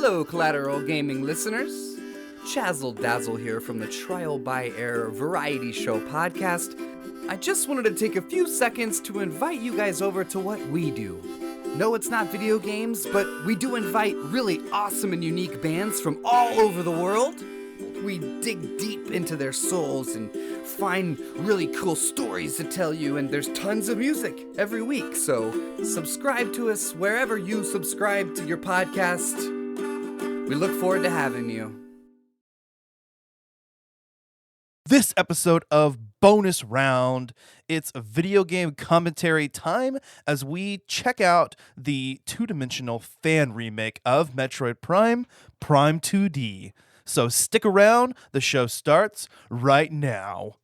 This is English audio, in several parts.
Hello, Collateral Gaming listeners. Chazzle Dazzle here from the Trial by Error Variety Show podcast. I just wanted to take a few seconds to invite you guys over to what we do. No, it's not video games, but we do invite really awesome and unique bands from all over the world. We dig deep into their souls and find really cool stories to tell you, and there's tons of music every week, so subscribe to us wherever you subscribe to your podcast. We look forward to having you. This episode of Bonus Round, it's a video game commentary time as we check out the two-dimensional fan remake of Metroid Prime, Prime 2D. So stick around, the show starts right now.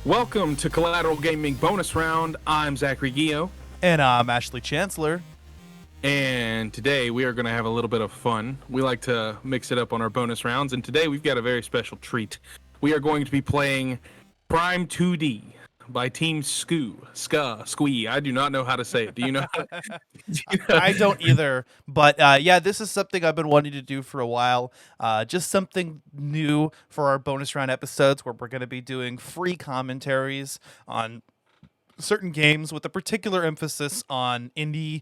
Welcome to Collateral Gaming Bonus Round. I'm Zachary Gio. And I'm Ashley Chancellor. And today we are going to have a little bit of fun. We like to mix it up on our bonus rounds. And today we've got a very special treat. We are going to be playing Prime 2D by Team Squee. I do not know how to say it. Do you know? I don't either. But yeah, this is something I've been wanting to do for a while. Just something new for our bonus round episodes where we're going to be doing free commentaries on certain games with a particular emphasis on indie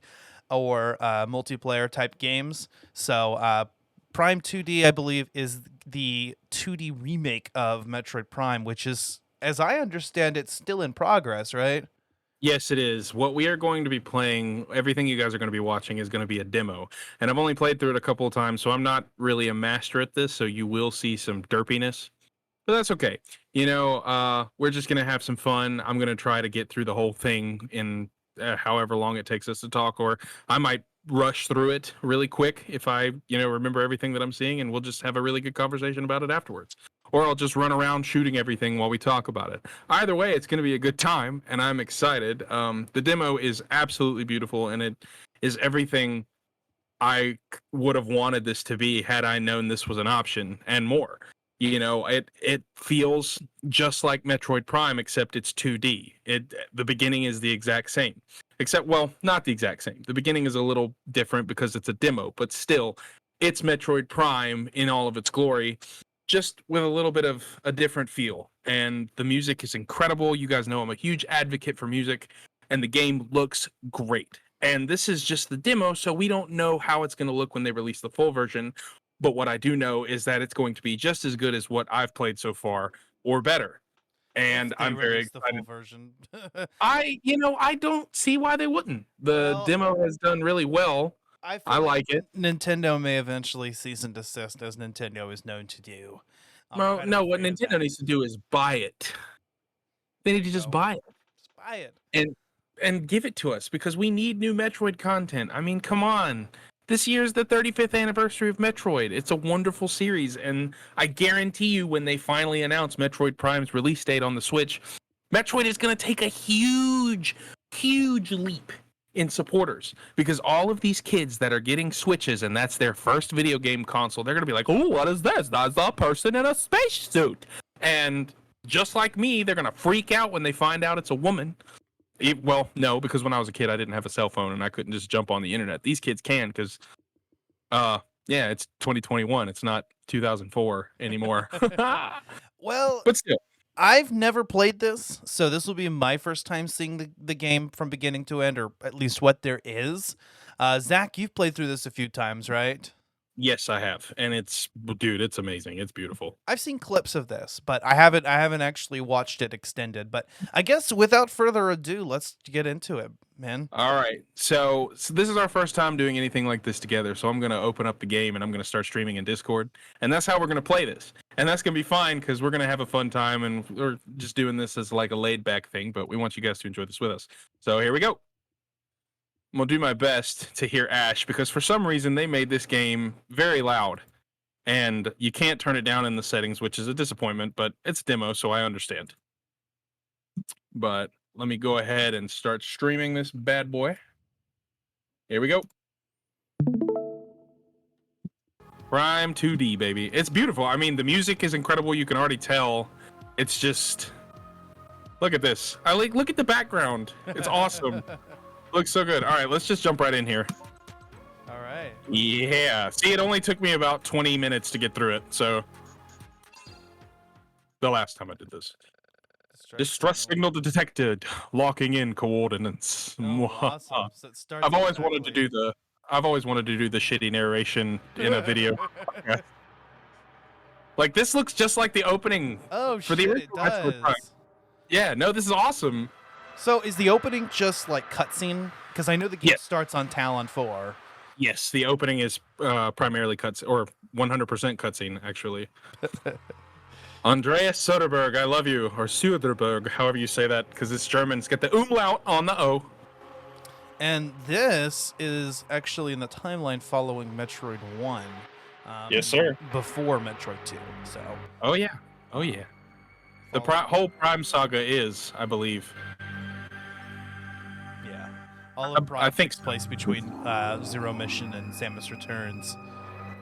or multiplayer type games. So Prime 2D, I believe, is the 2D remake of Metroid Prime, which is, as I understand it, still in progress, right? Yes, it is. What we are going to be playing, everything you guys are going to be watching is going to be a demo. And I've only played through it a couple of times, so I'm not really a master at this, so you will see some derpiness. But that's okay. We're just going to have some fun. I'm going to try to get through the whole thing in however long it takes us to talk, or I might rush through it really quick if I, remember everything that I'm seeing, and we'll just have a really good conversation about it afterwards. Or I'll just run around shooting everything while we talk about it. Either way, it's going to be a good time, and I'm excited. The demo is absolutely beautiful, and it is everything I would have wanted this to be had I known this was an option and more. It feels just like Metroid Prime, except it's 2D. The beginning is the exact same, except, well, not the exact same. The beginning is a little different because it's a demo, but still, it's Metroid Prime in all of its glory, just with a little bit of a different feel. And the music is incredible. You guys know I'm a huge advocate for music, and the game looks great. And this is just the demo, so we don't know how it's going to look when they release the full version. But what I do know is that it's going to be just as good as what I've played so far, or better. And I'm very excited. The full version. I don't see why they wouldn't. The demo has done really well. I like it. Nintendo may eventually cease and desist, as Nintendo is known to do. What Nintendo needs to do is buy it. They need to just buy it. Just buy it. And give it to us, because we need new Metroid content. I mean, come on. This year's the 35th anniversary of Metroid. It's a wonderful series, and I guarantee you when they finally announce Metroid Prime's release date on the Switch, Metroid is going to take a huge, huge leap in supporters, because all of these kids that are getting Switches and that's their first video game console, they're going to be like, oh, what is this? That's a person in a spacesuit. And just like me, they're going to freak out when they find out it's a woman. Well, no, because when I was a kid, I didn't have a cell phone and I couldn't just jump on the internet. These kids can, because, it's 2021. It's not 2004 anymore. Well, but still, I've never played this, so this will be my first time seeing the game from beginning to end, or at least what there is. Zach, you've played through this a few times, right? Yes, I have, and it's amazing. It's beautiful. I've seen clips of this, but I haven't actually watched it extended. But I guess without further ado, let's get into it, man. All right, so this is our first time doing anything like this together. So I'm gonna open up the game and I'm gonna start streaming in Discord, and that's how we're gonna play this. And that's gonna be fine because we're gonna have a fun time, and we're just doing this as like a laid back thing. But we want you guys to enjoy this with us. So here we go. I'm gonna do my best to hear Ash, because for some reason they made this game very loud, and you can't turn it down in the settings, which is a disappointment, but it's demo, so I understand. But let me go ahead and start streaming this bad boy. Here we go. Prime 2D, baby. It's beautiful. I mean, the music is incredible. You can already tell. It's just... Look at this. Look at the background. It's awesome. Looks so good. All right, let's just jump right in here. All right. Yeah. See, it only took me about 20 minutes to get through it, so... The last time I did this. Distress signal detected. Locking in coordinates. Oh, awesome. So it starts I've always wanted to exactly- do the... I've always wanted to do the shitty narration in a video. Like, this looks just like the opening Oh, for the shit, it original Metroid Prime. does. Yeah, no, this is awesome. So is the opening just like cutscene? Because I know the game Yes. starts on Talon 4. Yes, the opening is primarily cutscene, or 100% cutscene, actually. Andreas Soderbergh, I love you, or Soderbergh, however you say that, because it's German. It's got the umlaut on the O. And this is actually in the timeline following Metroid 1. Yes, sir. Before Metroid 2. So. Oh, yeah. Oh, yeah. The whole Prime saga is, I believe. Yeah. All of Prime I think takes place between Zero Mission and Samus Returns.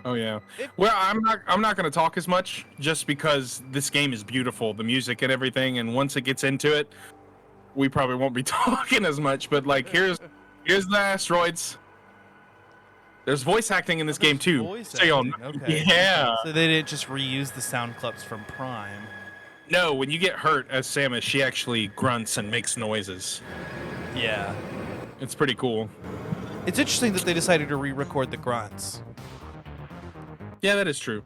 Oh yeah. Well, I'm not going to talk as much just because this game is beautiful, the music and everything, and once it gets into it, we probably won't be talking as much, but like here's the asteroids. There's voice acting in this game too. Voice So y'all- acting, okay. Yeah. So they didn't just reuse the sound clips from Prime. No, when you get hurt as Samus, she actually grunts and makes noises. Yeah. It's pretty cool. It's interesting that they decided to re-record the grunts. Yeah, that is true.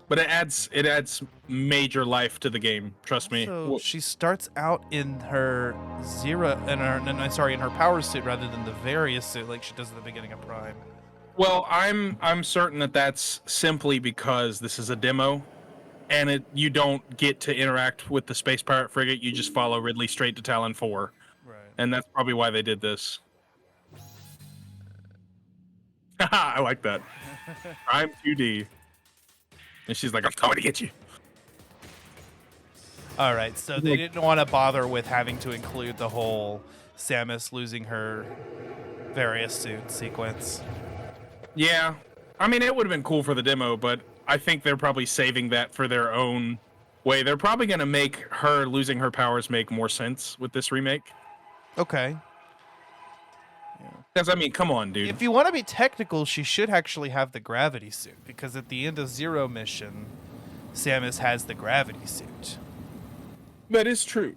But it adds major life to the game. Trust me. So she starts out in her in her power suit rather than the various suit like she does at the beginning of Prime. Well, I'm certain that that's simply because this is a demo, and you don't get to interact with the Space Pirate frigate. You just follow Ridley straight to Talon 4, Right. and that's probably why they did this. Haha, I like that. I'm 2D, and she's like, "I'm coming to get you." All right, so they didn't want to bother with having to include the whole Samus losing her various suit sequence. Yeah, I mean, it would have been cool for the demo, but I think they're probably saving that for their own way. They're probably going to make her losing her powers make more sense with this remake. Okay. Because, I mean, come on, dude. If you want to be technical, she should actually have the gravity suit, because at the end of Zero Mission, Samus has the gravity suit. That is true.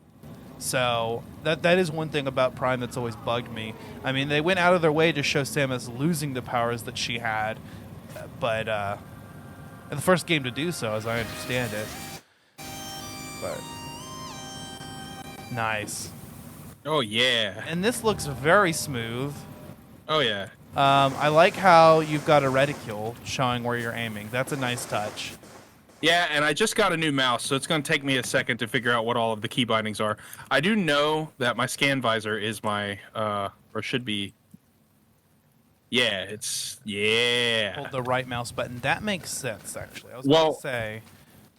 So that is one thing about Prime that's always bugged me. I mean, they went out of their way to show Samus losing the powers that she had, but the first game to do so, as I understand it. But nice. Oh, yeah. And this looks very smooth. Oh, yeah. I like how you've got a reticule showing where you're aiming. That's a nice touch. Yeah, and I just got a new mouse, so it's going to take me a second to figure out what all of the key bindings are. I do know that my scan visor is my, or should be, yeah, Hold the right mouse button. That makes sense, actually. I was Well- going to say.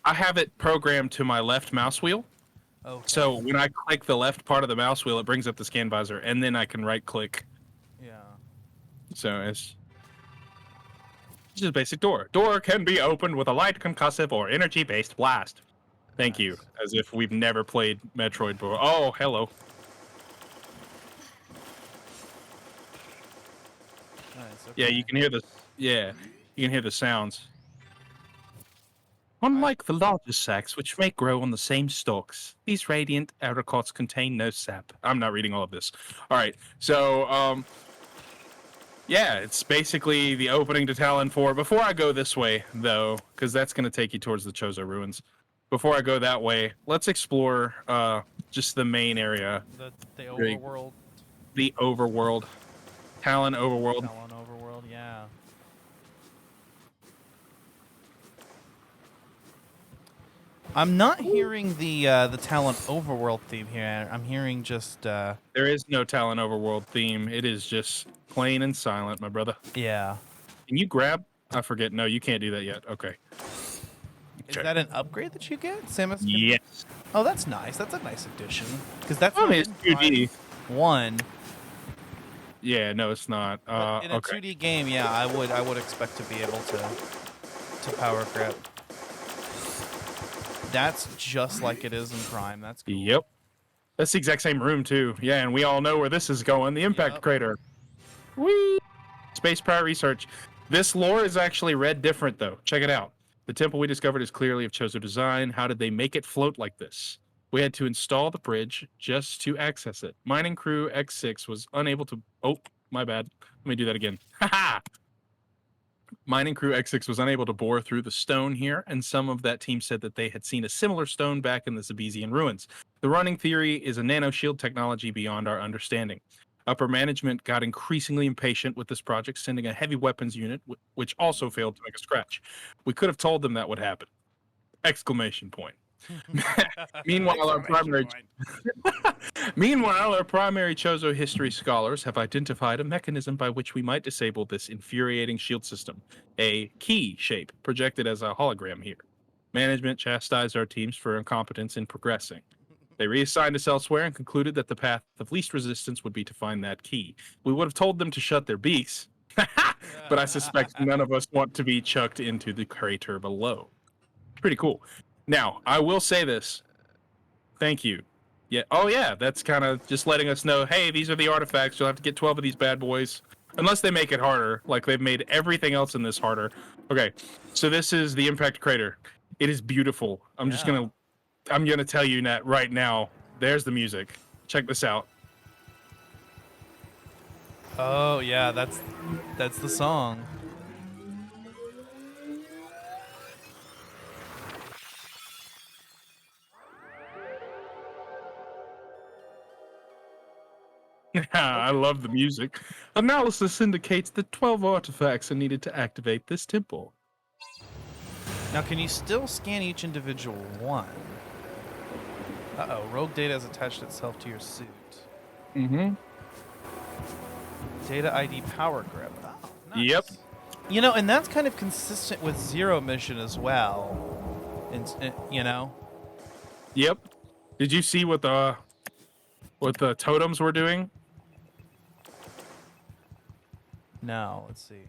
I have it programmed to my left mouse wheel. Okay. So when I click the left part of the mouse wheel, it brings up the scan visor, and then I can right click. Yeah. So it's just a basic door. Door can be opened with a light concussive or energy-based blast. Thank you. As if we've never played Metroid before. Oh, hello. Nice, Yeah, okay. you can hear the sounds. Unlike the larger sacs, which may grow on the same stalks, these radiant apricots contain no sap. I'm not reading all of this. All right, so yeah, it's basically the opening to Talon 4. Before I go this way, though, because that's going to take you towards the Chozo ruins. Before I go that way, let's explore just the main area, The Great. overworld. the overworld, Talon overworld. Talon overworld, yeah. I'm not hearing the Talon overworld theme here. I'm hearing just There is no Talon overworld theme. It is just plain and silent, my brother. yeah. Can you grab? I forget. No, you can't do that yet. Okay. Is that an upgrade that you get, Samus? Yes. Oh, that's nice. That's a nice addition. Because that's I mean, it's 2D. One. Yeah, no, it's not. But in a Okay. 2D game, yeah, I would expect to be able to power grip. That's just like it is in Prime. That's cool. Yep. That's the exact same room too. Yeah, and we all know where this is going. The impact crater. Whee! Space Power Research. This lore is actually read different though. Check it out. The temple we discovered is clearly of Chozo design. How did they make it float like this? We had to install the bridge just to access it. Mining crew X6 was unable to. Oh, my bad. Let me do that again. Haha! Mining crew X6 was unable to bore through the stone here, and some of that team said that they had seen a similar stone back in the Zabezian ruins. The running theory is a nano shield technology beyond our understanding. Upper management got increasingly impatient with this project, sending a heavy weapons unit, which also failed to make a scratch. We could have told them that would happen! Exclamation point. Meanwhile, our primary Chozo history scholars have identified a mechanism by which we might disable this infuriating shield system. A key shape projected as a hologram here. Management chastised our teams for incompetence in progressing. They reassigned us elsewhere and concluded that the path of least resistance would be to find that key. We would have told them to shut their beaks, but I suspect none of us want to be chucked into the crater below. Pretty cool. Now, I will say this. Thank you. Yeah. Oh, yeah. That's kind of just letting us know, hey, these are the artifacts. You'll have to get 12 of these bad boys. Unless they make it harder, like they've made everything else in this harder. Okay. So this is the impact crater. It is beautiful. I'm gonna tell you that right now. There's the music. Check this out. Oh yeah, that's the song. I love the music. Analysis indicates that 12 artifacts are needed to activate this temple. Now, can you still scan each individual one? Uh-oh, rogue data has attached itself to your suit. Mm-hmm. Data ID power grip. Oh, nice. Yep. You know, and that's kind of consistent with Zero Mission as well. And you know? Yep. Did you see what the totems were doing? No, let's see.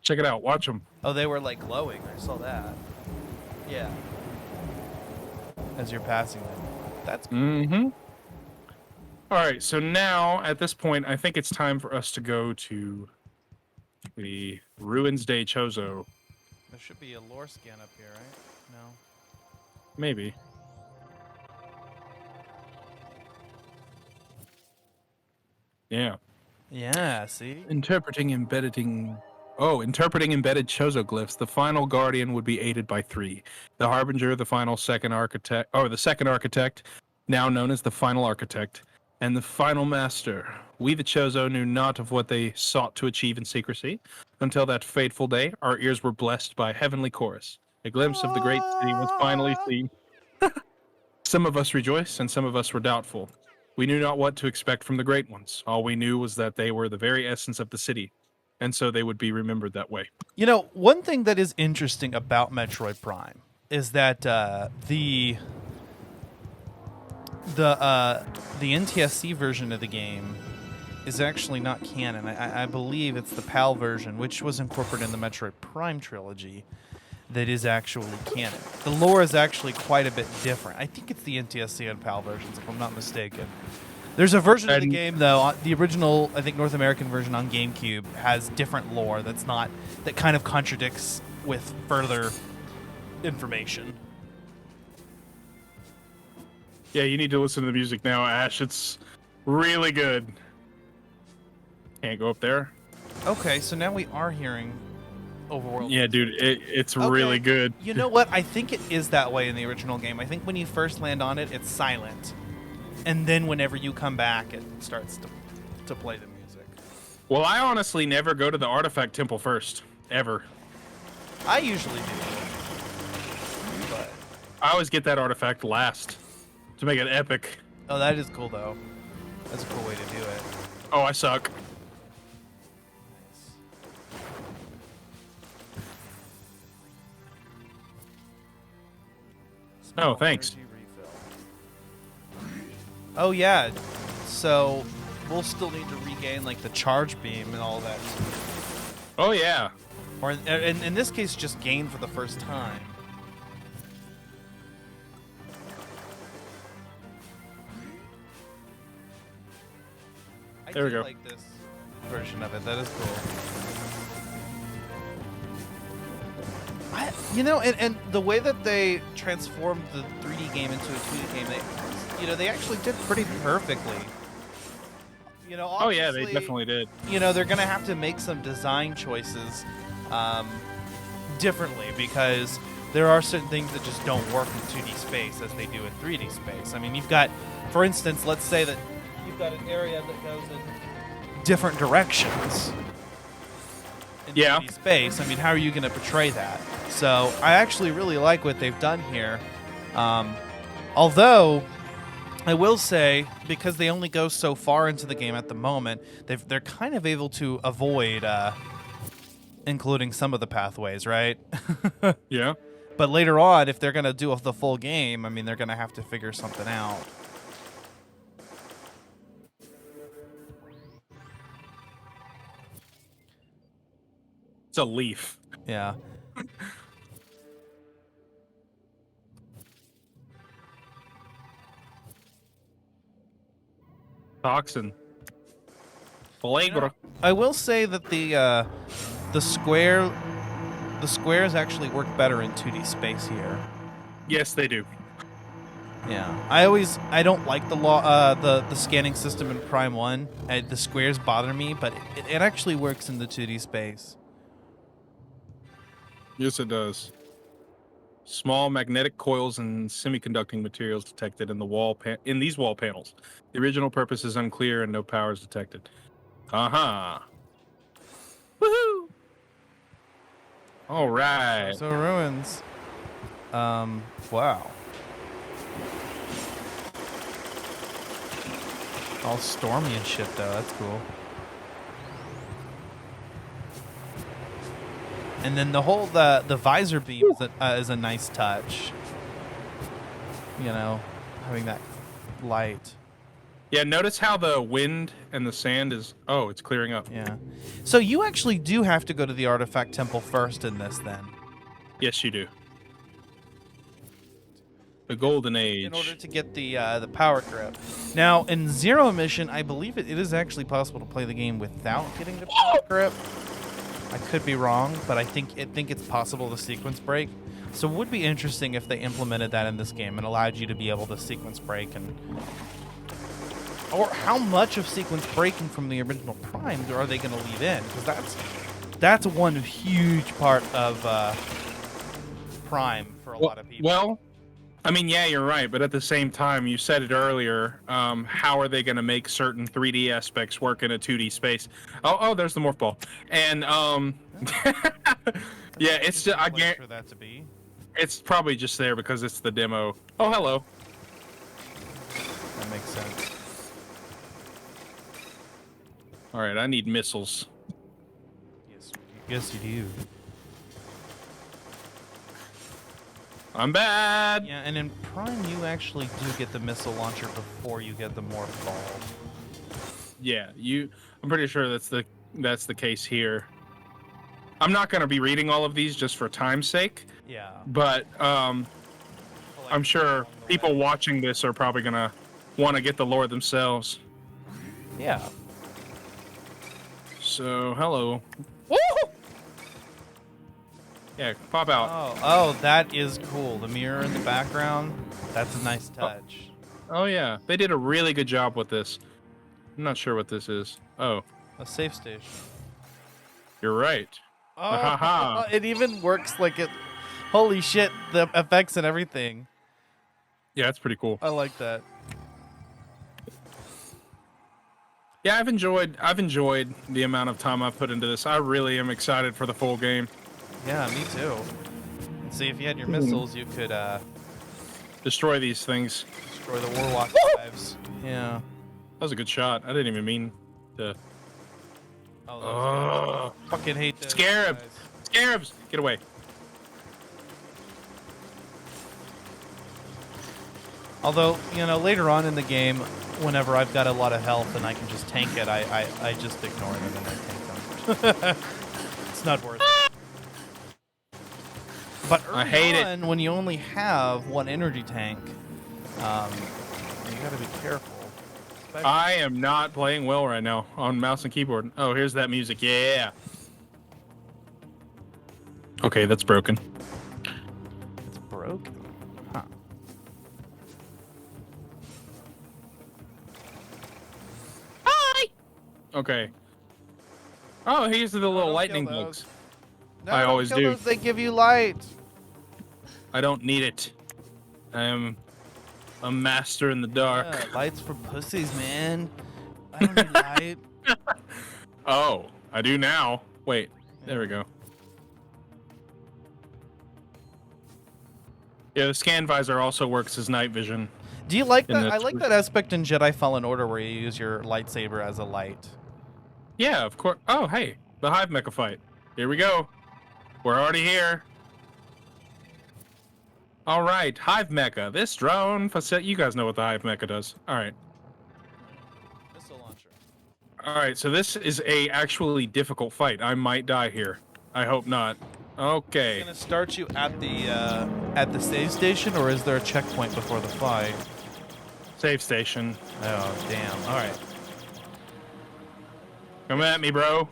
Check it out. Watch them. Oh, they were like glowing. I saw that. Yeah. As you're passing them. That's cool. Mm-hmm. All right. So now, at this point, I think it's time for us to go to the Ruins Day Chozo. There should be a lore scan up here, right? No. Maybe. Yeah. Yeah, see? Interpreting embedded Chozo glyphs. The final guardian would be aided by 3. The Harbinger, the second architect, now known as the final architect, and the final master. We, the Chozo, knew not of what they sought to achieve in secrecy. Until that fateful day, our ears were blessed by a heavenly chorus. A glimpse of the great city was finally seen. Some of us rejoiced, and some of us were doubtful. We knew not what to expect from the great ones. All we knew was that they were the very essence of the city, and so they would be remembered that way. You know, one thing that is interesting about Metroid Prime is that the NTSC version of the game is actually not canon. I believe it's the PAL version, which was incorporated in the Metroid Prime trilogy, that is actually canon. The lore is actually quite a bit different. I think it's the NTSC and PAL versions, if I'm not mistaken. There's a version of the game, though, the original, I think, North American version on GameCube has different lore that kind of contradicts with further information. Yeah, you need to listen to the music now, Ash. It's really good. Can't go up there. Okay, so now we are hearing overworld. Yeah, dude, it's really good. You know what? I think it is that way in the original game. I think when you first land on it, it's silent. And then whenever you come back, it starts to play the music. Well, I honestly never go to the artifact temple first, ever. I usually do. But I always get that artifact last to make it epic. oh, that is cool, though. That's a cool way to do it. Oh, I suck. Oh, thanks. Energy refill. Oh yeah, so we'll still need to regain like the charge beam and all that. Oh yeah. Or in this case, just gain for the first time. There we I do go. like this version of it. That is cool. And the way that they transformed the 3D game into a 2D game, they actually did pretty perfectly. Oh yeah, they Obviously, definitely did. they're gonna have to make some design choices differently because there are certain things that just don't work in 2D space as they do in 3D space. I mean, you've got, for instance, let's say that you've got an area that goes in different directions in 3D space. I mean, how are you going to portray that? So I actually really like what they've done here. Although I will say, because they only go so far into the game at the moment, they're kind of able to avoid including some of the pathways, right? Yeah. But later on, if they're going to do the full game, I mean, they're going to have to figure something out. It's a leaf. Yeah. Toxin. Flagra. I will say that the squares actually work better in 2D space here. Yes, they do. Yeah, I don't like the scanning system in Prime 1. The squares bother me, but it actually works in the 2D space. Yes, it does. Small magnetic coils and semiconducting materials detected in the in these wall panels. The original purpose is unclear and no power is detected. Uh-huh. Woohoo! All right. So ruins. Wow. All stormy and shit, though. That's cool. And then the whole the visor beam is a nice touch. Having that light. Yeah, notice how the wind and the sand is... Oh, it's clearing up. Yeah. So you actually do have to go to the artifact temple first in this, then. Yes, you do. The Golden Age. In order to get the power grip. Now, in Zero Mission, I believe it is actually possible to play the game without getting the power grip. I could be wrong, but I think it's possible to sequence break. So it would be interesting if they implemented that in this game and allowed you to be able to sequence break or how much of sequence breaking from the original Prime are they going to leave in? Because that's one huge part of Prime for a lot of people. Well, I mean, yeah, you're right, but at the same time, you said it earlier. How are they going to make certain 3D aspects work in a 2D space? Oh, there's the morph ball, and yeah, it's just, I guarantee for that to be. It's probably just there because it's the demo. Oh, hello. That makes sense. All right, I need missiles. Yes, you do. I'm bad. Yeah, and in Prime, you actually do get the missile launcher before you get the morph ball. Yeah, I'm pretty sure that's the case here. I'm not going to be reading all of these just for time's sake. Yeah. But I'm sure people watching this are probably going to want to get the lore themselves. Yeah. So, hello. Woo! Yeah, pop out. Oh, that is cool. The mirror in the background, that's a nice touch. Oh yeah, they did a really good job with this. I'm not sure what this is. Oh. A safe station. You're right. Oh, it even works like it. Holy shit, the effects and everything. Yeah, that's pretty cool. I like that. Yeah, I've enjoyed the amount of time I've put into this. I really am excited for the full game. Yeah, me too. And see, if you had your missiles, you could destroy these things. Destroy the Warwalk Hives. Yeah. That was a good shot. I didn't even mean to. Oh, fucking hate those Scarab! guys. Scarabs! Get away. Although, later on in the game, whenever I've got a lot of health and I can just tank it, I just ignore them and I tank them. It's not worth it. But I hate it when you only have one energy tank, you gotta be careful. I am not playing well right now on mouse and keyboard. Oh, here's that music. Yeah. Okay, that's broken. It's broken. Huh. Hi! Okay. Oh, here's the little lightning bugs. No, I always do. Those, they give you light. I don't need it. I am a master in the dark. Yeah, lights for pussies, man. I don't need light. Oh, I do now. Wait, there we go. Yeah, the scan visor also works as night vision. Do you like that? I like that aspect in Jedi Fallen Order where you use your lightsaber as a light. Yeah, of course. Oh, hey, the Hive Mecha fight. Here we go. We're already here. All right, Hive Mecha. This drone you guys know what the Hive Mecha does. All right. Missile launcher. All right, so this is a actually difficult fight. I might die here. I hope not. Okay. Is it gonna start you at the save station, or is there a checkpoint before the fight? Save station. Oh, damn. All right. Come at me, bro.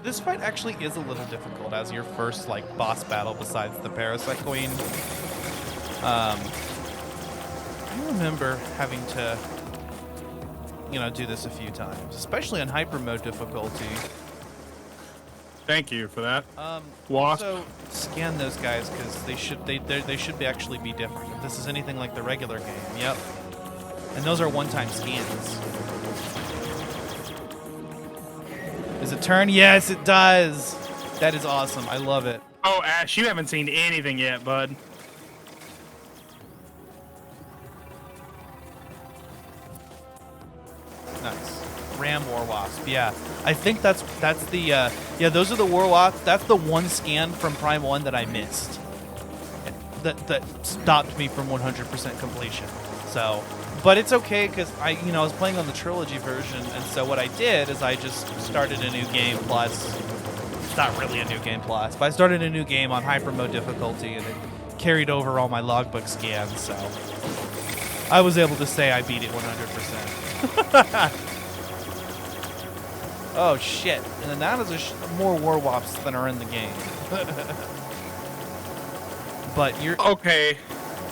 This fight actually is a little difficult as your first boss battle besides the Parasite Queen. I remember having to do this a few times, especially on hyper mode difficulty. Thank you for that. Wasp. Also scan those guys because they should actually be different. If this is anything like the regular game, yep. And those are one-time scans. Does it turn? Yes, it does. That is awesome. I love it. Oh, Ash, you haven't seen anything yet, bud. Nice. Ram War Wasp. Yeah, I think that's the yeah. Those are the War Wasps. That's the one scan from Prime 1 that I missed. That stopped me from 100% completion. So, but it's okay because I was playing on the trilogy version, and so what I did is I just started a new game plus. It's not really a new game plus, but I started a new game on hyper mode difficulty, and it carried over all my logbook scans. So I was able to say I beat it 100%. Oh shit! And then that is more war wasps than are in the game. But you're okay.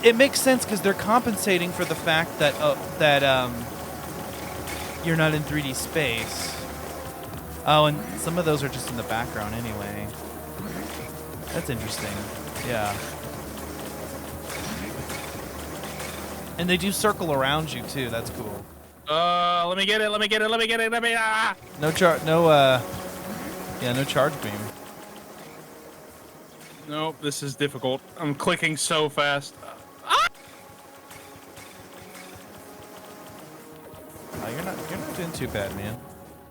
It makes sense because they're compensating for the fact that you're not in 3D space. Oh, and some of those are just in the background anyway. That's interesting. Yeah. And they do circle around you too. That's cool. Let me get it. No charge beam. Nope, this is difficult. I'm clicking so fast. Oh, you're not doing too bad, man.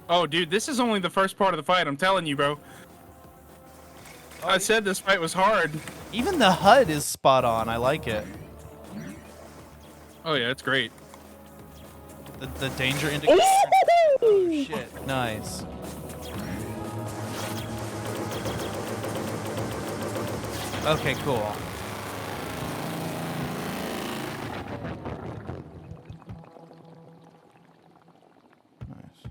Oh, dude, this is only the first part of the fight. I'm telling you, bro. Oh, I said this fight was hard. Even the HUD is spot on. I like it. Oh yeah, it's great. The danger indicator. Oh shit! Nice. Okay, cool. Nice.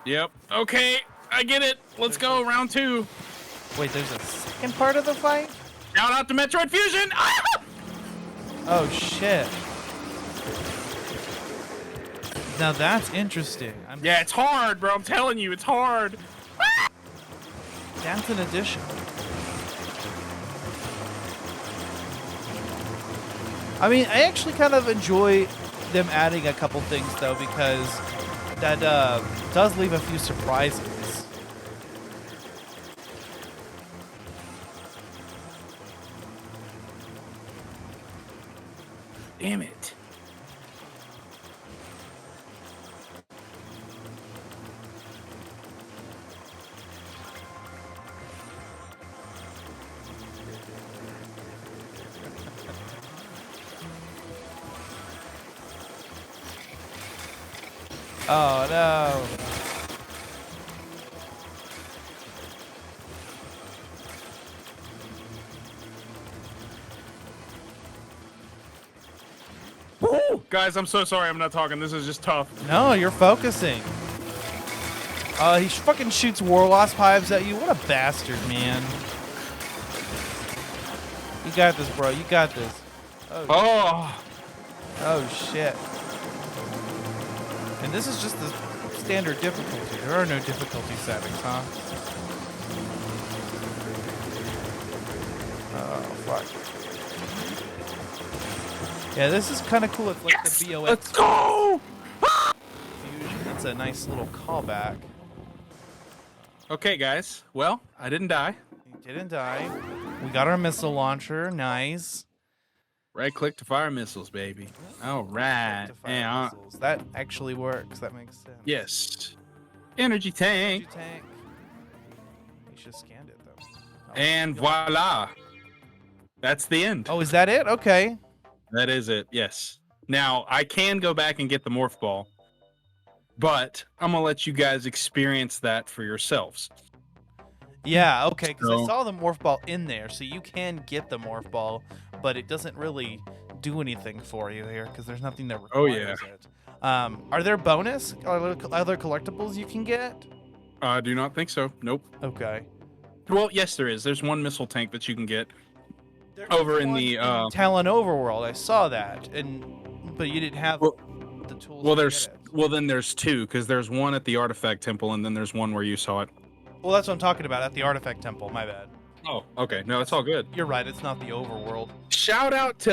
Yep. Okay, I get it. Let's go, round 2. Wait, there's a second part of the fight? Shout out to Metroid Fusion! Ah! Oh shit. Now that's interesting. Yeah, it's hard, bro. I'm telling you, it's hard. Ah! That's an addition. I mean, I actually kind of enjoy them adding a couple things though, because that does leave a few surprises. Damn it. Oh no. Woo! Guys, I'm so sorry I'm not talking. This is just tough. No, you're focusing. He fucking shoots war wasp hives at you. What a bastard, man. You got this, bro. You got this. Oh. Oh shit. And this is just the standard difficulty. There are no difficulty settings, huh? Oh fuck. Yeah, this is kind of cool. It's like Yes! the BOS. Let's go! Fusion. That's a nice little callback. Okay, guys. Well, I didn't die. You didn't die. We got our missile launcher. Nice. Right click to fire missiles, baby. All right. To fire And missiles. That actually works. That makes sense. yes. Energy tank. Energy tank. We should have scanned it though. Oh, And we got- voila. That's the end. Oh, is that it? Okay. That is it. Yes. Now, I can go back and get the morph ball, but I'm going to let you guys experience that for yourselves. Yeah, okay, because I So- saw the morph ball in there, so you can get the morph ball, but it doesn't really do anything for you here because there's nothing that Oh, requires it. Are there bonus? Are there other collectibles you can get? I do not think so. Nope. Okay. Well, yes, there is. There's one missile tank that you can get over in the. Talon Overworld. I saw that, but you didn't have Well- the tools. Well, to there's get it. well then there's two because there's one at the artifact temple and then there's one where you saw it. Well, that's what I'm talking about at the Artifact Temple. My bad. Oh, okay. No, it's all good. You're right. It's not the Overworld. Shout out to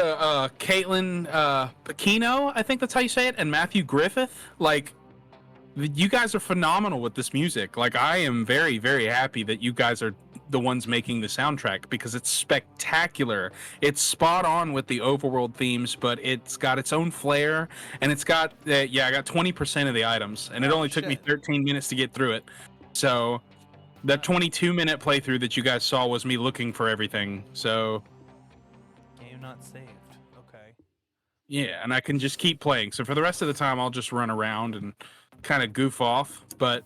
Caitlin Pacino, I think that's how you say it, and Matthew Griffith. Like, you guys are phenomenal with this music. Like, I am very, very happy that you guys are the ones making the soundtrack because it's spectacular. It's spot on with the overworld themes, but it's got its own flair, and it's got I got 20% of the items, and it Oh, only took me shit. 13 minutes to get through it. So that 22-minute playthrough that you guys saw was me looking for everything. So Game not saved. Okay. yeah, and I can just keep playing. So for the rest of the time, I'll just run around and kind of goof off. But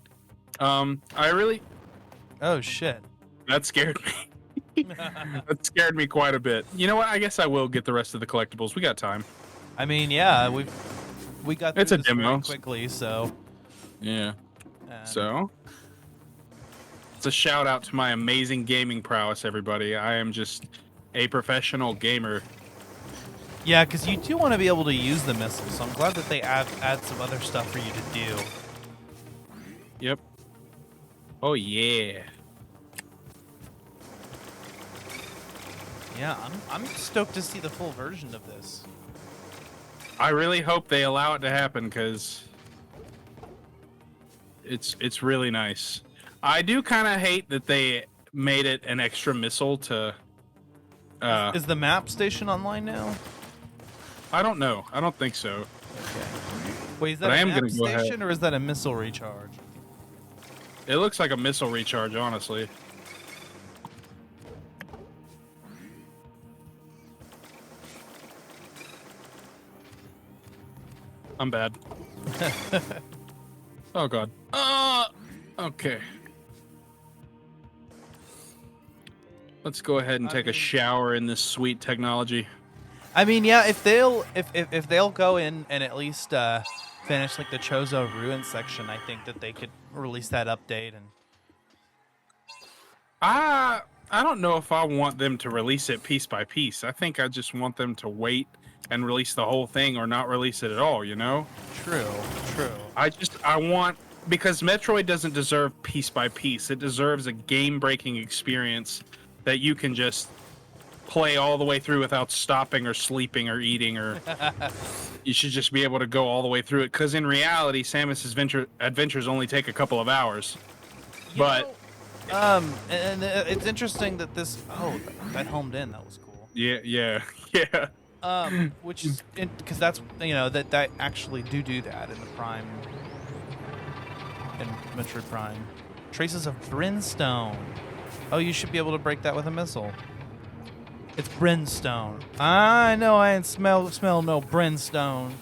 I really Oh shit. that scared me. That scared me quite a bit. You know what? I guess I will get the rest of the collectibles. We got time. I mean, yeah, we got through It's a this very demo. quickly, so. Yeah. um, So it's a shout out to my amazing gaming prowess, everybody. I am just a professional gamer. Yeah, because you do want to be able to use the missiles, so I'm glad that they add some other stuff for you to do. Yep. Oh yeah. Yeah, I'm stoked to see the full version of this. I really hope they allow it to happen because it's really nice. I do kind of hate that they made it an extra missile to. Is the map station online now? I don't know. I don't think so. Okay. Wait, is But that I a am map gonna go ahead. station or is that a missile recharge? It looks like a missile recharge, honestly. I'm bad. Oh god. Okay. Let's go ahead and I take a mean- shower in this sweet technology. I mean, yeah, if they'll go in and at least finish like the Chozo Ruin section, I think that they could release that update and. I don't know if I want them to release it piece by piece. I think I just want them to wait and release the whole thing or not release it at all, you know? True. I want because Metroid doesn't deserve piece by piece. It deserves a game-breaking experience that you can just play all the way through without stopping or sleeping or eating or you should just be able to go all the way through it because in reality Samus's adventures only take a couple of hours. But And it's interesting that this. Oh, that homed in. That was cool. yeah. Which is because that's that actually do that in the Prime, in Metroid Prime. Traces of brimstone. Oh, you should be able to break that with a missile. It's brimstone. I know I ain't smell no brimstone.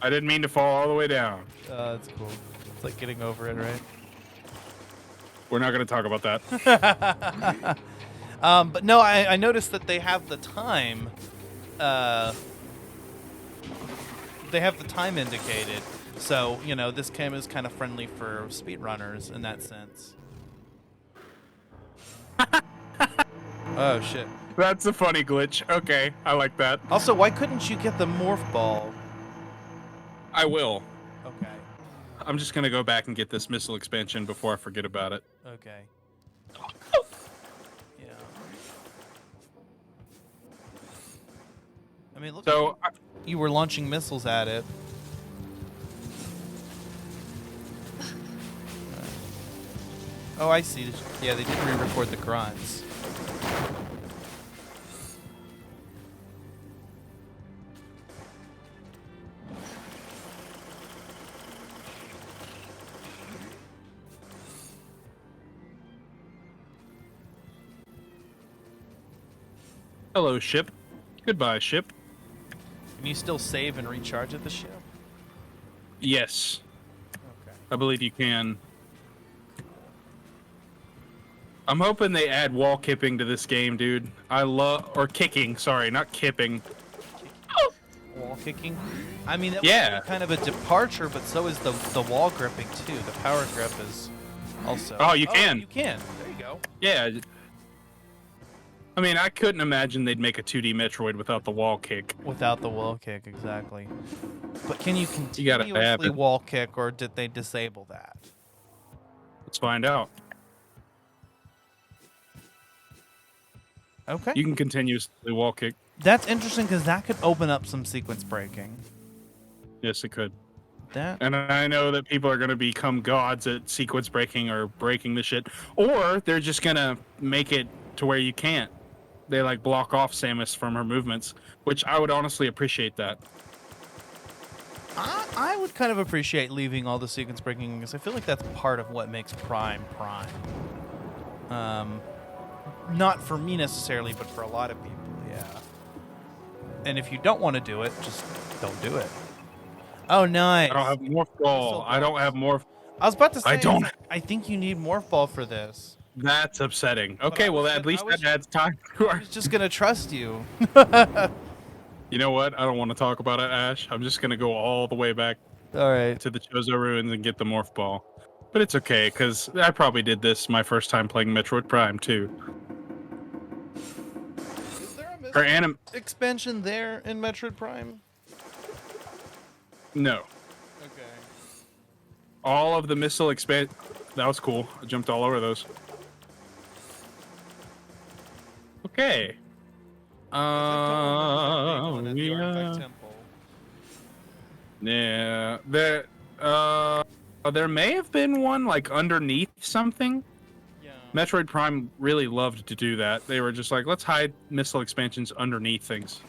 I didn't mean to fall all the way down. That's cool. It's like getting over it, right? We're not going to talk about that. But no, I noticed that they have the time. They have the time indicated, so this game is kind of friendly for speedrunners in that sense. Oh shit! That's a funny glitch. Okay, I like that. Also, why couldn't you get the morph ball? I will. Okay. I'm just going to go back and get this missile expansion before I forget about it. Okay. Yeah. I mean, look. So You were launching missiles at it. Oh, I see. Yeah, they did re-record the grunts. hello, ship. Goodbye, ship. Can you still save and recharge at the ship? Yes, Okay. I believe you can. I'm hoping they add wall kipping to this game, dude. Or kicking, sorry, not kipping. Wall kicking? I mean, that Yeah. was kind of a departure, but so is the wall gripping too. The power grip is also. Oh, you can. You can. There you go. Yeah. I mean, I couldn't imagine they'd make a 2D Metroid without the wall kick. Without the wall kick, exactly. But can you You gotta have continuously it. wall kick, or did they disable that? Let's find out. Okay. You can continuously wall kick. That's interesting because that could open up some sequence breaking. Yes, it could. That. And I know that people are going to become gods at sequence breaking or breaking the shit. Or they're just going to make it to where you can't. They like block off Samus from her movements, which I would honestly appreciate that. I would kind of appreciate leaving all the sequence breaking because I feel like that's part of what makes Prime. Not for me necessarily, but for a lot of people, yeah. And if you don't want to do it, just don't do it. Oh, nice. I don't have morph ball. I don't have morph. I was about to say. I don't. I think you need morph ball for this. That's upsetting. Okay, well at least that adds time. I was just gonna trust you. You know what? I don't want to talk about it, Ash. I'm just gonna go all the way back All right. to the Chozo ruins and get the morph ball. But it's okay because I probably did this my first time playing Metroid Prime too. Is there a Her anim. expansion there in Metroid Prime? No. Okay. All of the missile expand. That was cool. I jumped all over those. Okay. Yeah. Yeah. There may have been one like underneath something. Yeah. Metroid Prime really loved to do that. They were just like, let's hide missile expansions underneath things.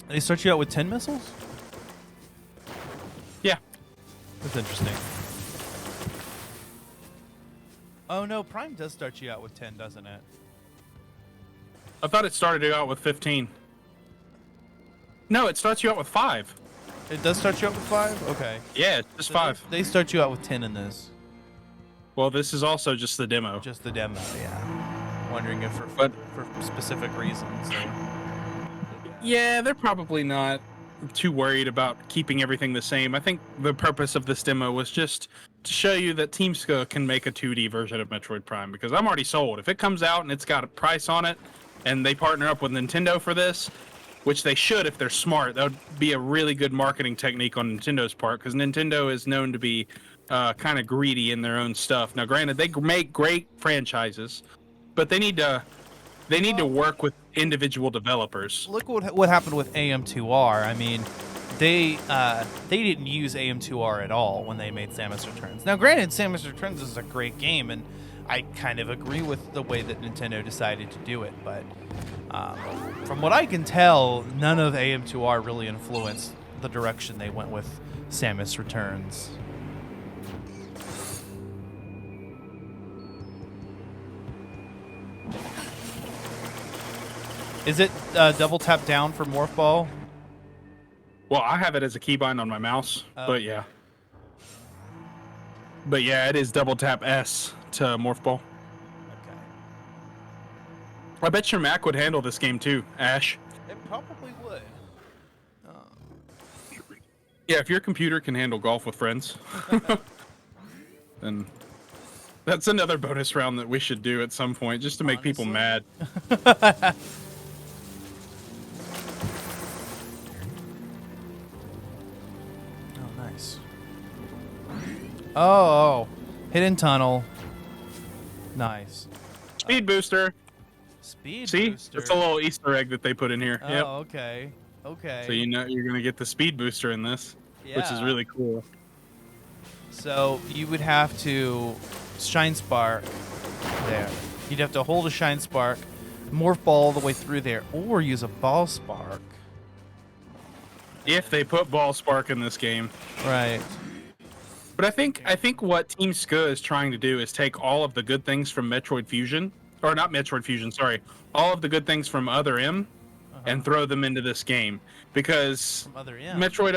They start you out with 10 missiles? Yeah. That's interesting. Oh no, Prime does start you out with 10, doesn't it? I thought it started you out with 15. No, it starts you out with 5. It does start you out with 5? Okay. Yeah, it's just 5. They start you out with 10 in this. Well, this is also just the demo. Just the demo, yeah. Wondering if for specific reasons. Yeah, they're probably not too worried about keeping everything the same. I think the purpose of this demo was just to show you that Team Ska can make a 2D version of Metroid Prime, because I'm already sold. If it comes out and it's got a price on it, and they partner up with Nintendo for this, which they should if they're smart, that would be a really good marketing technique on Nintendo's part, because Nintendo is known to be kind of greedy in their own stuff. Now, granted, they make great franchises, but they need to work with individual developers. Look what happened with AM2R. I mean, they didn't use AM2R at all when they made Samus Returns. Now, granted, Samus Returns is a great game, and I kind of agree with the way that Nintendo decided to do it, but from what I can tell, none of AM2R really influenced the direction they went with Samus Returns. Is it double tap down for morph ball? Well, I have it as a keybind on my mouse, but yeah. But yeah, it is double tap S to morph ball. Okay. I bet your Mac would handle this game too, Ash. It probably would. Yeah, if your computer can handle golf with friends, then that's another bonus round that we should do at some point, just to make people mad. Oh, nice. Oh, hidden tunnel. Nice. Speed booster. Speed See? booster. It's a little Easter egg that they put in here. Oh, Yep. okay. Okay. So you know you're gonna get the speed booster in this, which is really cool. So you would have to shine spark there. You'd have to hold a shine spark, morph ball all the way through there, or use a ball spark. If they put ball spark in this game. Right. But I think what Team Ska is trying to do is take all of the good things from Metroid Fusion, or not Metroid Fusion, sorry, all of the good things from Other M, and throw them into this game, because Metroid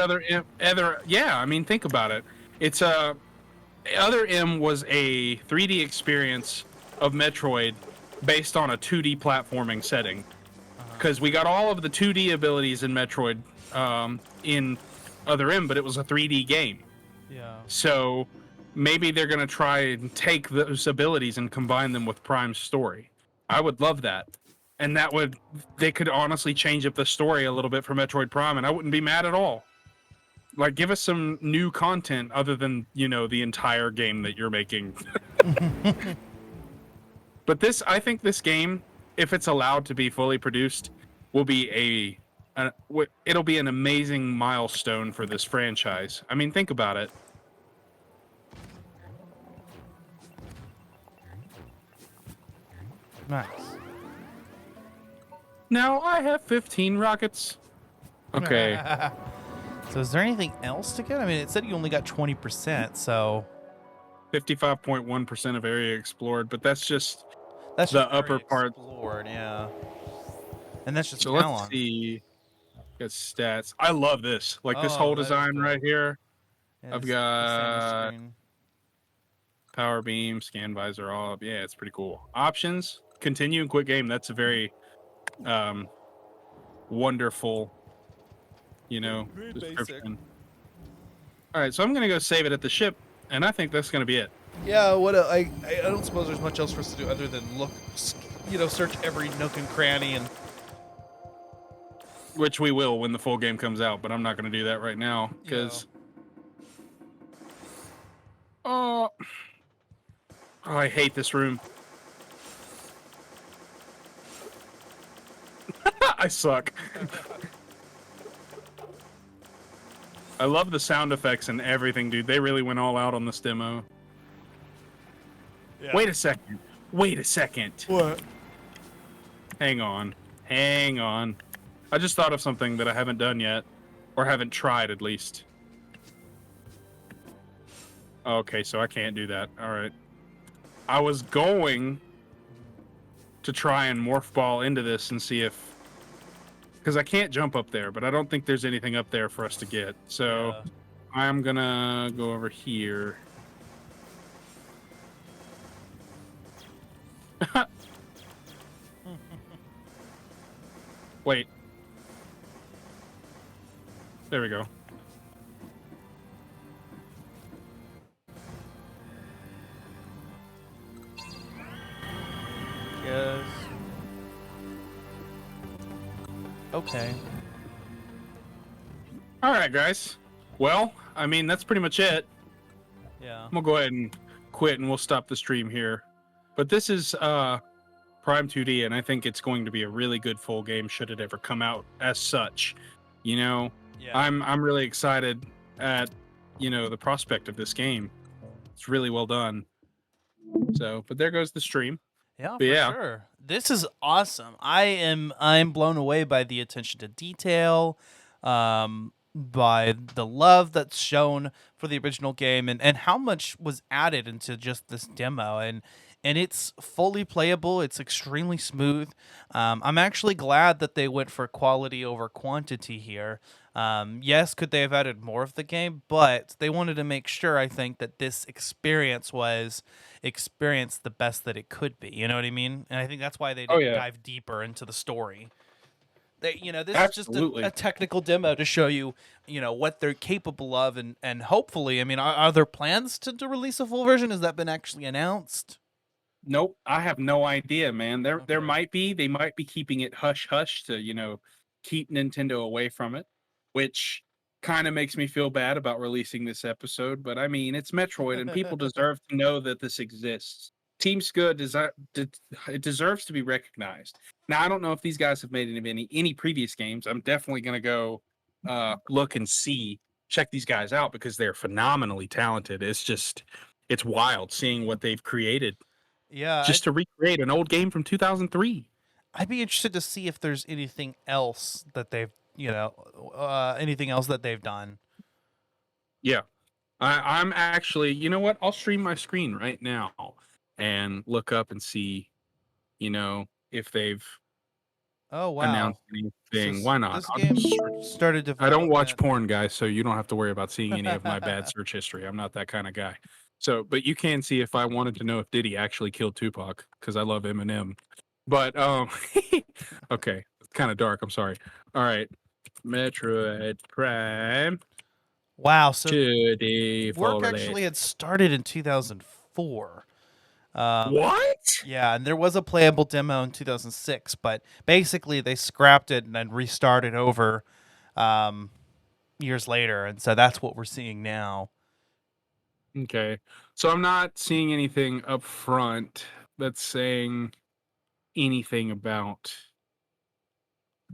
yeah, I mean, think about it. It's Other M was a 3D experience of Metroid based on a 2D platforming setting, because we got all of the 2D abilities in Metroid in Other M, but it was a 3D game. Yeah. So maybe they're gonna try and take those abilities and combine them with Prime's story. I would love that. And they could honestly change up the story a little bit for Metroid Prime, and I wouldn't be mad at all. Like, give us some new content other than, the entire game that you're making. But I think this game, if it's allowed to be fully produced, will be it'll be an amazing milestone for this franchise. I mean, think about it. Nice. Now I have 15 rockets. Okay. So is there anything else to get? I mean, it said you only got 20%, so 55.1% of area explored, but that's just that's the just upper part. Explored, yeah. And that's just So let's see. Get stats. I love this. Like this whole design right here. Yeah, I've got power beam, scan visor all up. Yeah, it's pretty cool. Options, continue and quit game. That's a very wonderful, description. All right, so I'm gonna go save it at the ship, and I think that's gonna be it. Yeah, I don't suppose there's much else for us to do other than look, search every nook and cranny, and which we will when the full game comes out. But I'm not gonna do that right now because I hate this room. I suck. I love the sound effects and everything, dude. They really went all out on this demo. Yeah. Wait a second. What? Hang on. I just thought of something that I haven't done yet, or haven't tried at least. Okay, so I can't do that. All right. I was going to try and morph ball into this and see if, because I can't jump up there, but I don't think there's anything up there for us to get. So I'm gonna go over here. Wait. There we go. Yes. Okay. All right, guys. Well, I mean, that's pretty much it. Yeah. I'm gonna go ahead and quit, and we'll stop the stream here. But this is Prime 2D, and I think it's going to be a really good full game should it ever come out as such. Yeah. I'm really excited at the prospect of this game. It's really well done. So, but there goes the stream. Yeah, for sure. This is awesome. I'm blown away by the attention to detail, by the love that's shown for the original game, and how much was added into just this demo. And and it's fully playable. It's extremely smooth. I'm actually glad that they went for quality over quantity here. Yes, could they have added more of the game? But they wanted to make sure, I think, that this experience was experienced the best that it could be. You know what I mean? And I think that's why they Oh didn't yeah, dive deeper into the story. This is just a absolutely. technical demo to show you, what they're capable of, and hopefully, I mean, are there plans to release a full version? Has that been actually announced? Nope, I have no idea, man. There Okay. might be. They might be keeping it hush hush to, keep Nintendo away from it, which kind of makes me feel bad about releasing this episode, but I mean, it's Metroid and people deserve to know that this exists. Team Scuba it deserves to be recognized. Now, I don't know if these guys have made any previous games. I'm definitely going to go look and check these guys out because they're phenomenally talented. It's wild seeing what they've created Yeah, just to recreate an old game from 2003. I'd be interested to see if there's anything else that anything else that they've done. Yeah. I'm actually, you know what? I'll stream my screen right now and look up and see, if they've Oh wow, announced anything. Why not? this game started I don't watch development. porn, guys, so you don't have to worry about seeing any of my bad search history. I'm not that kind of guy. So, but you can see if I wanted to know if Diddy actually killed Tupac because I love Eminem. But okay, it's kind of dark. I'm sorry. All right, Metroid Prime Wow, so to the work fullest. actually had started in 2004. Um, What? yeah, and there was a playable demo in 2006, but basically they scrapped it and then restarted over um, years later, and so that's what we're seeing now. Okay, so I'm not seeing anything up front that's saying anything about.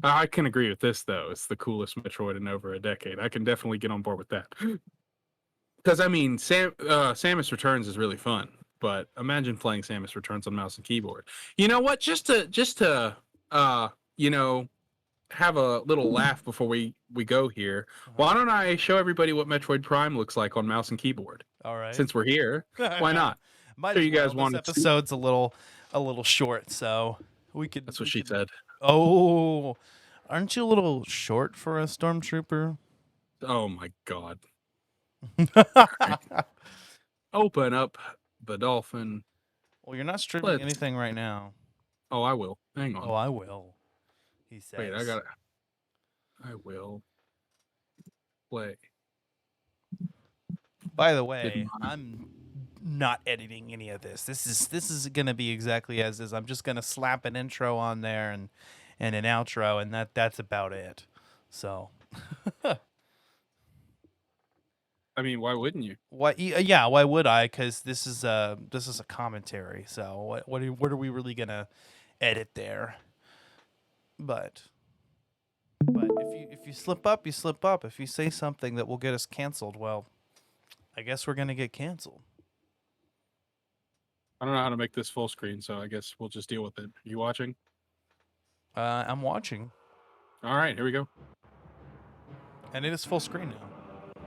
I can agree with this though. It's the coolest Metroid in over a decade. I can definitely get on board with that. Because I mean, Samus Returns is really fun, but imagine playing Samus Returns on mouse and keyboard. You know what? Just to uh, you know, have a little laugh before we go here. Uh-huh. Why don't I show everybody what Metroid Prime looks like on mouse and keyboard? All right. Since we're here, why not? Might Sure, as you guys well. This wanted to see. episode's a little short, so we could That's what we she could. said. Oh, aren't you a little short for a stormtrooper? Oh my god. Right. Open up the dolphin. Well, you're not streaming Let's. anything right now. Oh, I will. Hang Oh, on. I will. He Wait, says. I will play. By the Did way, not. I'm not editing any of this. This is gonna be exactly as is. I'm just gonna slap an intro on there and an outro, and that's about it. So, I mean, why wouldn't you? Yeah, why would I? Because this is a commentary. So what are we really gonna edit there? But if you slip up, you slip up. If you say something that will get us canceled, well, I guess we're gonna get canceled. I don't know how to make this full screen, so I guess we'll just deal with it. You watching? I'm watching, All right, here we go. and it is full screen now.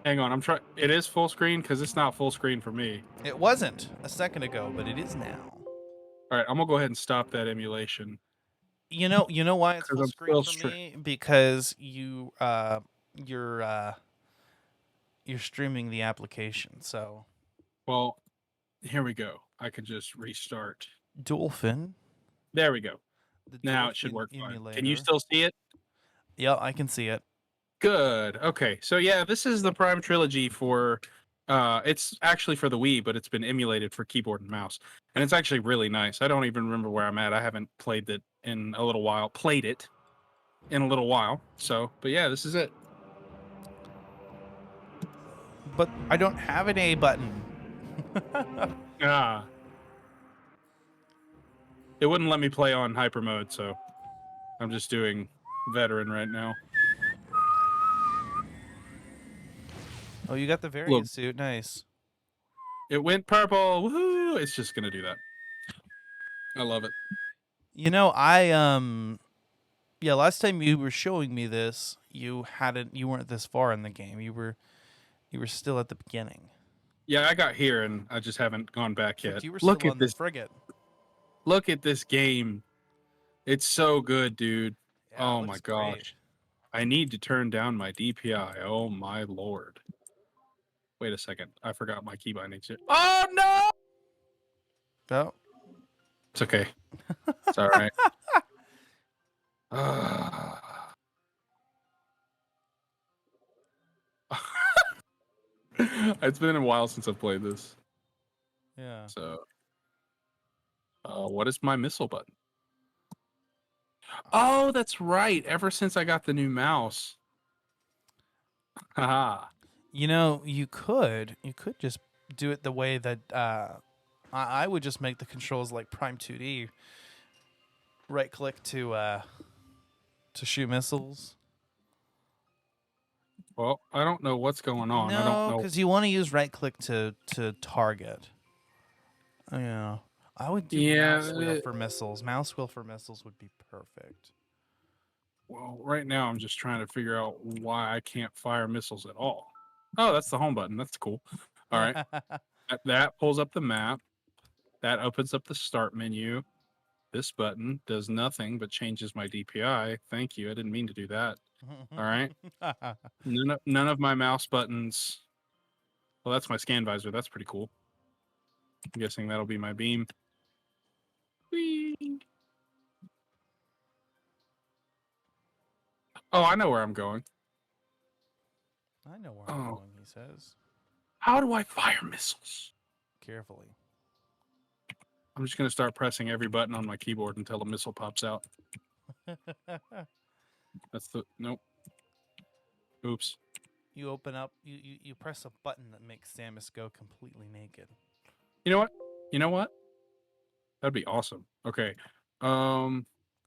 Hang on, I'm trying. It is full screen because it's not full screen for me. It wasn't a second ago, but it is now. All right, I'm gonna go ahead and stop that emulation You know why it's because full I'm screen still for me? Because you're you're streaming the application. So Well, here we go. I could just restart. Dolphin, There we go. the Now it should Dolphin work fine. Can you emulator. still see it? Yeah, I can see it. Good. Okay. So yeah, this is the Prime trilogy for it's actually for the Wii, but it's been emulated for keyboard and mouse. And it's actually really nice. I don't even remember where I'm at. I haven't played it in a little while. Played it in a little while. So, but yeah, this is it. But I don't have an A button. Ah. It wouldn't let me play on hyper mode, so I'm just doing veteran right now. Oh, you got the Look, variant suit. Nice. it went purple. Woohoo! It's just gonna do that. I love it. I yeah, last time you were showing me this, you weren't this far in the game. You were still at the beginning. Yeah, I got here and I just haven't gone back Except yet. you were Look still at on the this. frigate. Look at this game. It's so good, dude. Yeah, it Oh my looks great. gosh. I need to turn down my DPI. Oh my lord. Wait a second. I forgot my key bindings here. Oh no! Oh. It's okay. It's all right. Ah. It's been a while since I've played this. Yeah. So, what is my missile button? Oh, that's right. Ever since I got the new mouse. Haha. You know, you could just do it the way that I would just make the controls like Prime 2D. Right click to shoot missiles. Well, I don't know what's going on. I don't No, know. because you want to use right click to target. Yeah, I would do mouse wheel Yeah. for missiles. Mouse wheel for missiles would be perfect. Well, right now I'm just trying to figure out why I can't fire missiles at all. Oh, that's the home button. That's cool. All right. That pulls up the map. That opens up the start menu. This button does nothing but changes my DPI. Thank you. I didn't mean to do that. All right. None of my mouse buttons. Well, that's my scan visor. That's pretty cool. I'm guessing that'll be my beam. Whee! Oh, I know where I'm going. I know where I'm going, he says. How do I fire missiles? Carefully. I'm just going to start pressing every button on my keyboard until a missile pops out. That's the... Nope. Oops. You open up, you press a button that makes Samus go completely naked. You know what? You know what? That'd be awesome. Okay.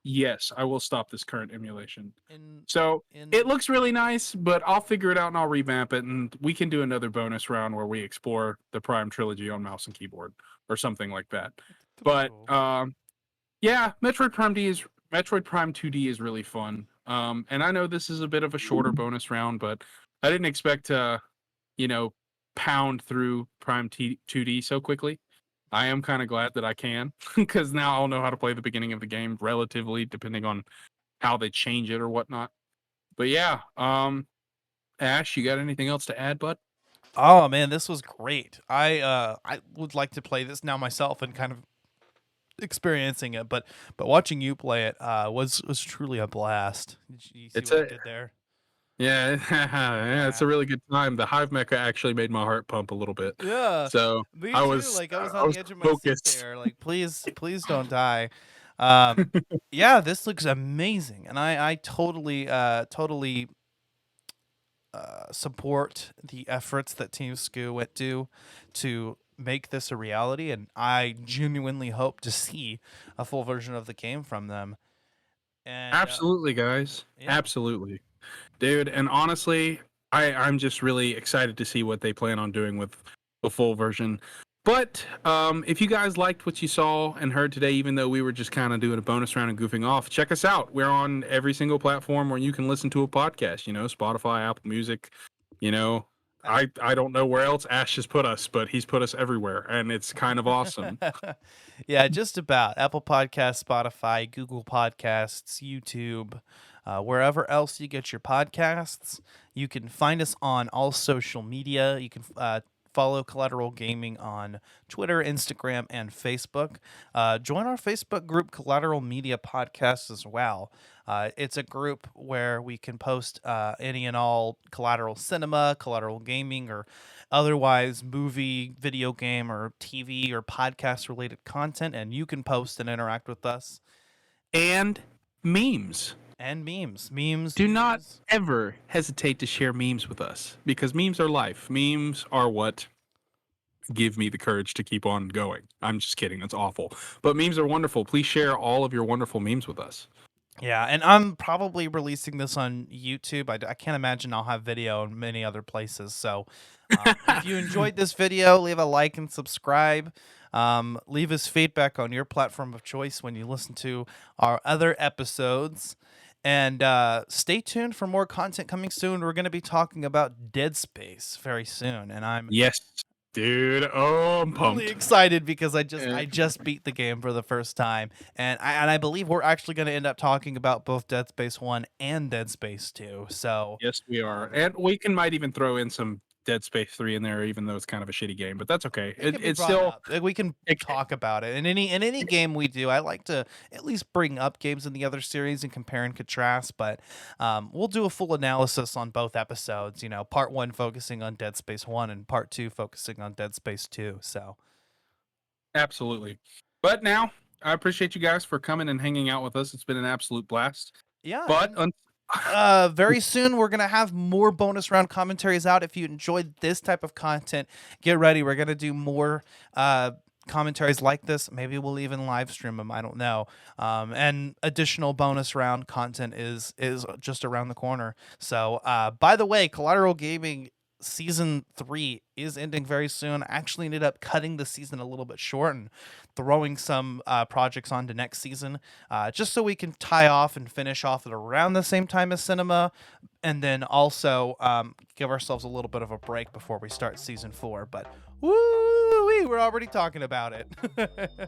Yes, I will stop this current emulation. It looks really nice, but I'll figure it out and I'll revamp it, and we can do another bonus round where we explore the Prime trilogy on mouse and keyboard or something like that. But cool. yeah, Metroid Prime 2D is really fun. And I know this is a bit of a shorter bonus round, but I didn't expect to, pound through Prime 2D so quickly. I am kind of glad that I can, because now I'll know how to play the beginning of the game relatively, depending on how they change it or whatnot. But yeah, Ash, you got anything else to add, bud? Oh man, this was great. I would like to play this now myself and kind of experiencing it, but watching you play it was truly a blast. You see what I did there? Yeah, yeah, it's a really good time. The Hive Mecha actually made my heart pump a little bit. Yeah, So me I too. was Like I was I on was the edge of my seat focused. there. Like please don't die. Um, yeah, this looks amazing, and I totally support the efforts that Team Scoo went to make this a reality, and I genuinely hope to see a full version of the game from them. And Absolutely, guys. yeah. Absolutely. Dude, and honestly, I'm just really excited to see what they plan on doing with the full version. But if you guys liked what you saw and heard today, even though we were just kind of doing a bonus round and goofing off, check us out. We're on every single platform where you can listen to a podcast. Spotify, Apple Music. You know, I don't know where else Ash has put us, but he's put us everywhere, and it's kind of awesome. Yeah, just about Apple Podcasts, Spotify, Google Podcasts, YouTube, wherever else you get your podcasts. You can find us on all social media. You can follow Collateral Gaming on Twitter, Instagram, and Facebook. Join our Facebook group, Collateral Media Podcast, as well. It's a group where we can post any and all Collateral Cinema, Collateral Gaming, or otherwise movie, video game, or TV or podcast related content, and you can post and interact with us. And memes. And memes. Do not ever hesitate to share memes with us, because memes are life. Memes are what give me the courage to keep on going. I'm just kidding. That's awful. But memes are wonderful. Please share all of your wonderful memes with us. Yeah, and I'm probably releasing this on YouTube. I can't imagine I'll have video in many other places. So if you enjoyed this video, leave a like and subscribe. Leave us feedback on your platform of choice when you listen to our other episodes. And stay tuned for more content coming soon. We're going to be talking about Dead Space very soon. And I'm Yes. Dude, oh, I'm Really pumped. excited because I Yeah. just beat the game for the first time, and I believe we're actually going to end up talking about both Dead Space 1 and Dead Space 2. So Yes, we are. And might even throw in some Dead Space 3 in there, even though it's kind of a shitty game, but that's okay. it can be It's brought still up. We can it, talk about it. And any game we do, I like to at least bring up games in the other series and compare and contrast. But we'll do a full analysis on both episodes. You know, part 1 focusing on Dead Space 1 and part 2 focusing on Dead Space 2. So absolutely. But now, I appreciate you guys for coming and hanging out with us. It's been an absolute blast. yeah, But and very soon we're gonna have more bonus round commentaries out. If you enjoyed this type of content, get ready. We're gonna do more commentaries like this. Maybe we'll even live stream them. I don't know. And additional bonus round content is just around the corner. So by the way, Collateral Gaming season 3 is ending very soon. I actually ended up cutting the season a little bit short and throwing some projects onto next season, just so we can tie off and finish off at around the same time as cinema, and then also give ourselves a little bit of a break before we start season 4. But woo-wee, we're already talking about it.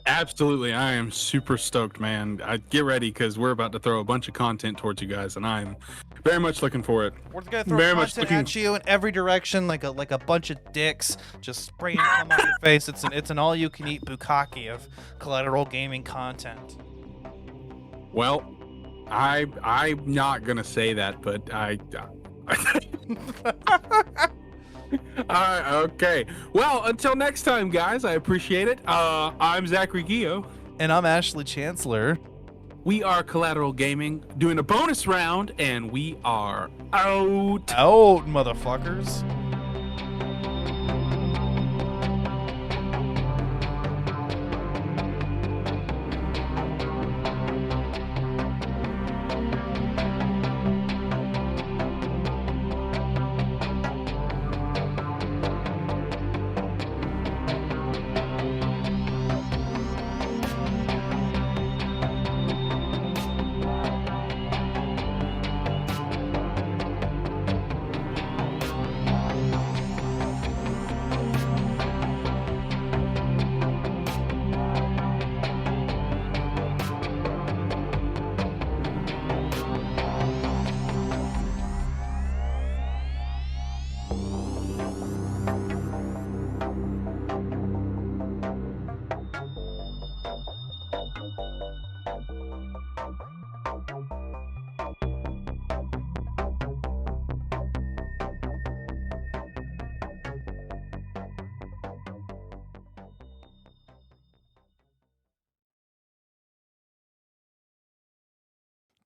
absolutely, I am super stoked, man. Get ready because we're about to throw a bunch of content towards you guys, and I'm very much looking for it. We're gonna throw Very much content looking. at you in every direction, like a bunch of dicks, just spraying cum on your face. It's an all you can eat bukkake of Collateral Gaming content. Well, I'm not gonna say that, but okay. Well, until next time, guys. I appreciate it. I'm Zachary Gio. And I'm Ashley Chancellor. We are Collateral Gaming doing a bonus round, and we are out. Out, motherfuckers.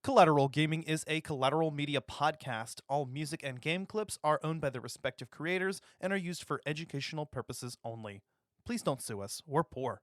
Collateral Gaming is a Collateral Media podcast. All music and game clips are owned by their respective creators and are used for educational purposes only. Please don't sue us. We're poor.